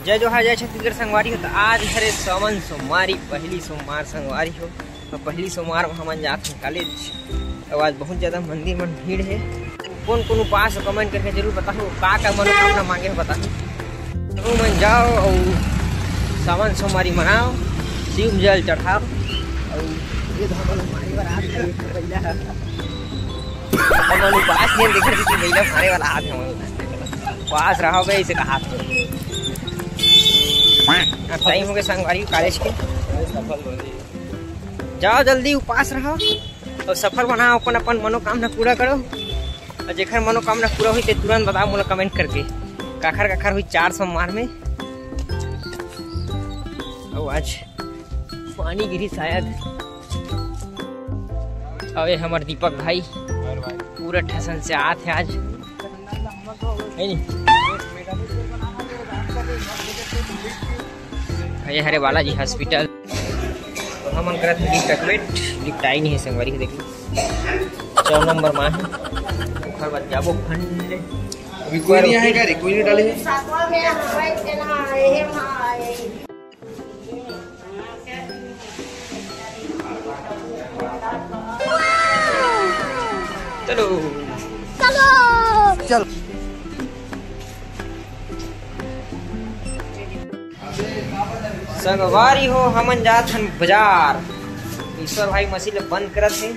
जय जोहार जय छत्तीसगढ़ संगवारी हो। तो आज हरे सावन सोमवारी पहली सोमवार संगवारी हो। तो पहली सोमवार में हम जाते हैं कॉलेज। तो आज बहुत ज़्यादा मंदिर में भीड़ है। कौन कौन उपास कमेंट करके जरूर बताओ का मनोकामना मांगे हो बताओ। तो मन जाओ और सावन सोमवारी मनाओ, शिव जल चढ़ाओ और ये उपास नहीं देख रहे महिला मारे वाला हाथ है उपास रहोगे इसे कहा टाइम हो गए संगवारी कॉलेज के। जाओ जल्दी उपास रहो और सफल बनाओ अपन अपन मनोकामना पूरा करो। और जेखर मनोकामना पूरा हुई तो तुरंत बताओ मुझे कमेंट करके काखर हुई 4 सोमवार में। और आज पानी गिरी शायद। अबे हमारे दीपक भाई पूरा ठसन से आते आज है नहीं। ये हरे बालाजी हॉस्पिटल हम करत लिफ्ट एडमिट लिफ्ट आई नहीं है संगवारी के देखी 4 नंबर में है। ओखर बाद जाबो फंड अभी कोई नहीं आएगा रे, कोई नहीं डाले सातवा में हवाई देना है भाई। चलो चलो चल संगवारी हो हमन जात हन बाजार। ईश्वर भाई मशीन बंद करत है।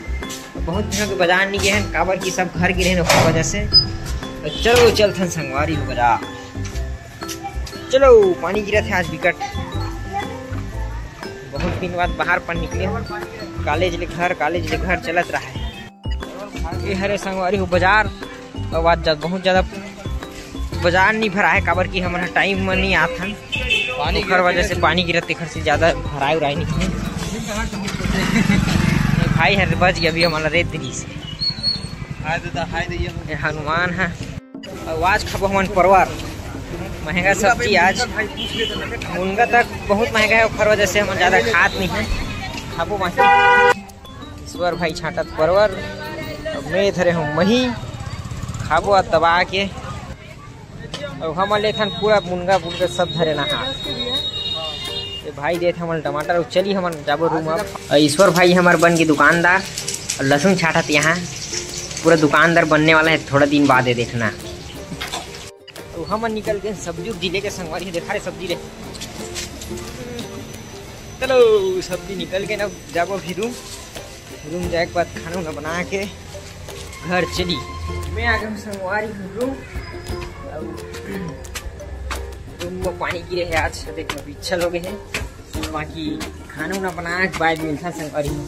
बहुत दिनों के बाजार नहीं गए हैं काबर की सब घर गिरे हैं वजह से। तो चलो चलथन संगवारी हो बाजार। चलो पानी गिरा था आज विकट। बहुत दिन बाद बाहर पर निकले कॉलेज ले घर चलत रहा है। ये हरे संगवारी हो बाजार। और आज बहुत ज़्यादा बाजार नहीं भरा है काबर की हमारा टाइम में नहीं आता पानी की वजह से पानी गिरते घर से ज़्यादा भराई उराई नहीं है। भाई हर बच गया अभी हमारा रेत दिली से हनुमान है। और आज खाबो हमारे परवर महंगा सब्जी आज मुनगा तक बहुत महंगा है। उखर वजह से हम ज़्यादा खात नहीं है खाबो ईश्वर भाई छाटत परवर मैं धरे हूँ मही खाबो दबा के। और हम लेथन पूरा मुनगा बुनगा सब धरे ना हाथ भाई देते हमारे टमाटर। चली हम जाबो रूम अब। ईश्वर भाई हमारे बन के दुकानदार और लहसुन छाटत यहाँ पूरा दुकानदार बनने वाला है थोड़ा दिन बाद है देखना। तो हम निकल गए सब्जी उब्जी लेके संगवारी देखा रहे सब्जी ले। चलो सब्जी निकल के ना जाबो फिर रूम जाए के बाद खाना उना बना के घर चली। मैं आ गया संगवारी रूम में पानी गिरे है आज देखो अच्छा लोग है। बाकी खाना उना बना के बाद मिलता संगवारी में।